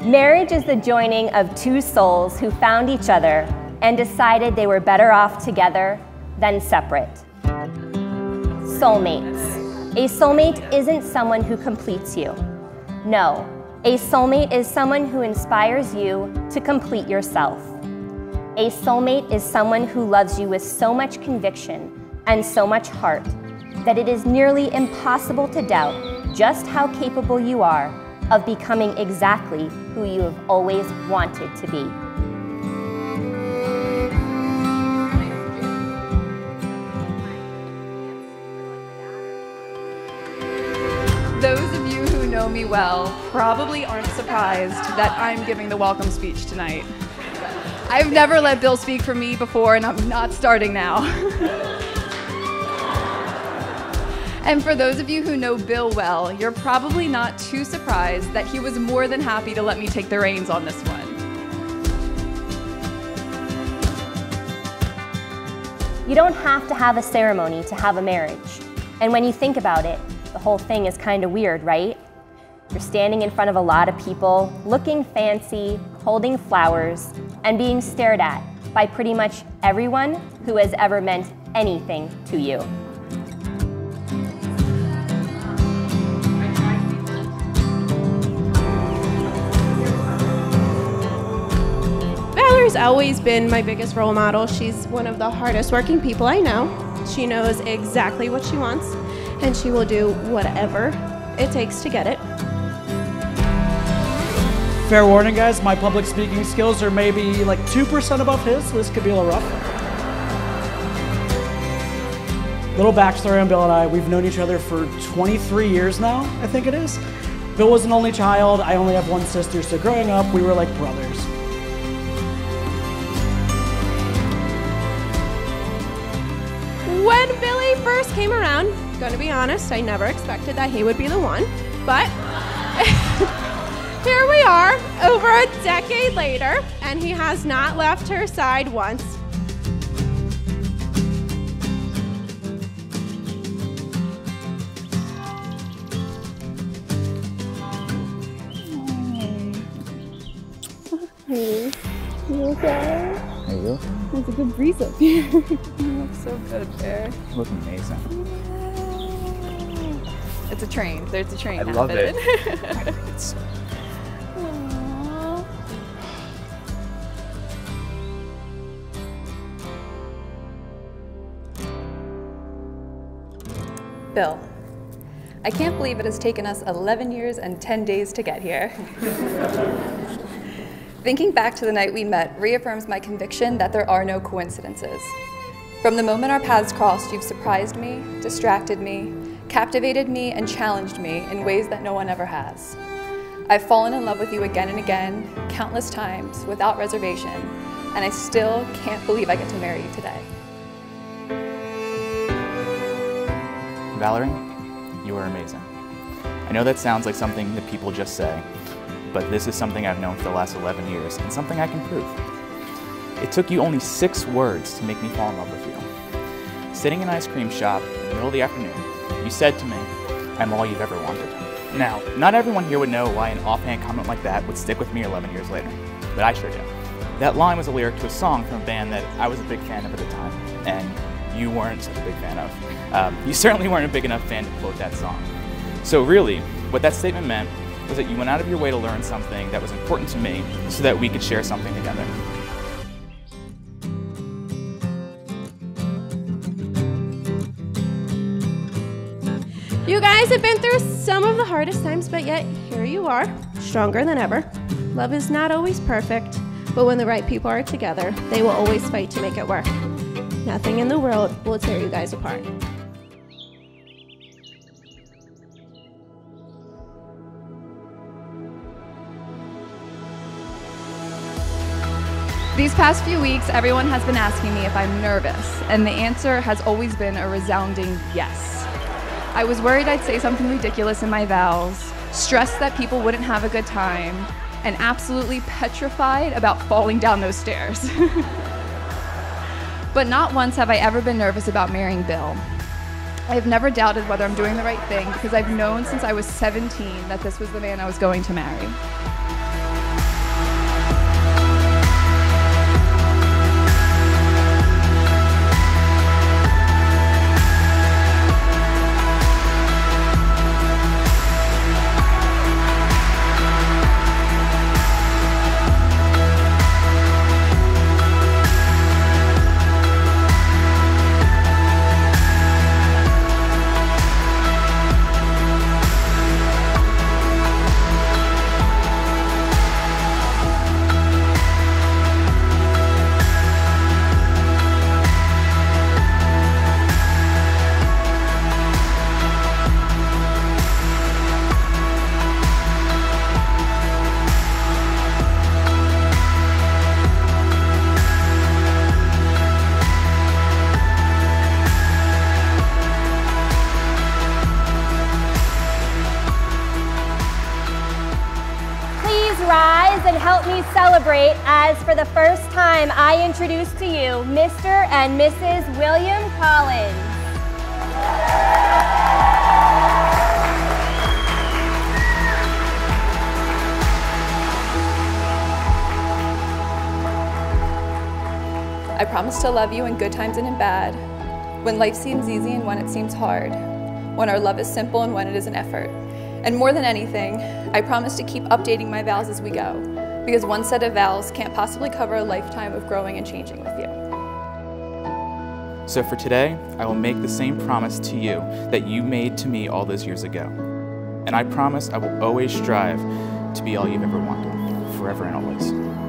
Marriage is the joining of two souls who found each other and decided they were better off together than separate. Soulmates. A soulmate isn't someone who completes you. No, a soulmate is someone who inspires you to complete yourself. A soulmate is someone who loves you with so much conviction and so much heart that it is nearly impossible to doubt just how capable you are of becoming exactly who you have always wanted to be. Those of you who know me well probably aren't surprised that I'm giving the welcome speech tonight. I've never let Bill speak for me before, and I'm not starting now. And for those of you who know Bill well, you're probably not too surprised that he was more than happy to let me take the reins on this one. You don't have to have a ceremony to have a marriage. And when you think about it, the whole thing is kind of weird, right? You're standing in front of a lot of people, looking fancy, holding flowers, and being stared at by pretty much everyone who has ever meant anything to you. Valerie's always been my biggest role model. She's one of the hardest working people I know. She knows exactly what she wants, and she will do whatever it takes to get it. Fair warning, guys, my public speaking skills are maybe like 2% above his, so this could be a little rough. Little backstory on Bill and I, we've known each other for 23 years now, I think it is. Bill was an only child, I only have one sister, so growing up, we were like brothers. When Billy first came around, gonna be honest, I never expected that he would be the one, but here we are, over a decade later, and he has not left her side once. Hey, you okay? There you go. There's a good breeze up here. You look so good there. You look amazing. It's a train. There's a train. I love it. Bill, I can't believe it has taken us 11 years and 10 days to get here. Thinking back to the night we met reaffirms my conviction that there are no coincidences. From the moment our paths crossed, you've surprised me, distracted me, captivated me, and challenged me in ways that no one ever has. I've fallen in love with you again and again, countless times, without reservation, and I still can't believe I get to marry you today. Valerie, you are amazing. I know that sounds like something that people just say, but this is something I've known for the last 11 years and something I can prove. It took you only 6 words to make me fall in love with you. Sitting in an ice cream shop in the middle of the afternoon, you said to me, "I'm all you've ever wanted." Now, not everyone here would know why an offhand comment like that would stick with me 11 years later, but I sure do. That line was a lyric to a song from a band that I was a big fan of at the time, and you weren't such a big fan of. You certainly weren't a big enough fan to quote that song. So really, what that statement meant was that you went out of your way to learn something that was important to me so that we could share something together. You guys have been through some of the hardest times, but yet here you are, stronger than ever. Love is not always perfect, but when the right people are together, they will always fight to make it work. Nothing in the world will tear you guys apart. These past few weeks, everyone has been asking me if I'm nervous, and the answer has always been a resounding yes. I was worried I'd say something ridiculous in my vows, stressed that people wouldn't have a good time, and absolutely petrified about falling down those stairs. But not once have I ever been nervous about marrying Bill. I have never doubted whether I'm doing the right thing because I've known since I was 17 that this was the man I was going to marry. we celebrate as for the first time I introduce to you Mr. and Mrs. William Collins. I promise to love you in good times and in bad, when life seems easy and when it seems hard, when our love is simple and when it is an effort. And more than anything, I promise to keep updating my vows as we go, because one set of vows can't possibly cover a lifetime of growing and changing with you. So for today, I will make the same promise to you that you made to me all those years ago. And I promise I will always strive to be all you've ever wanted, forever and always.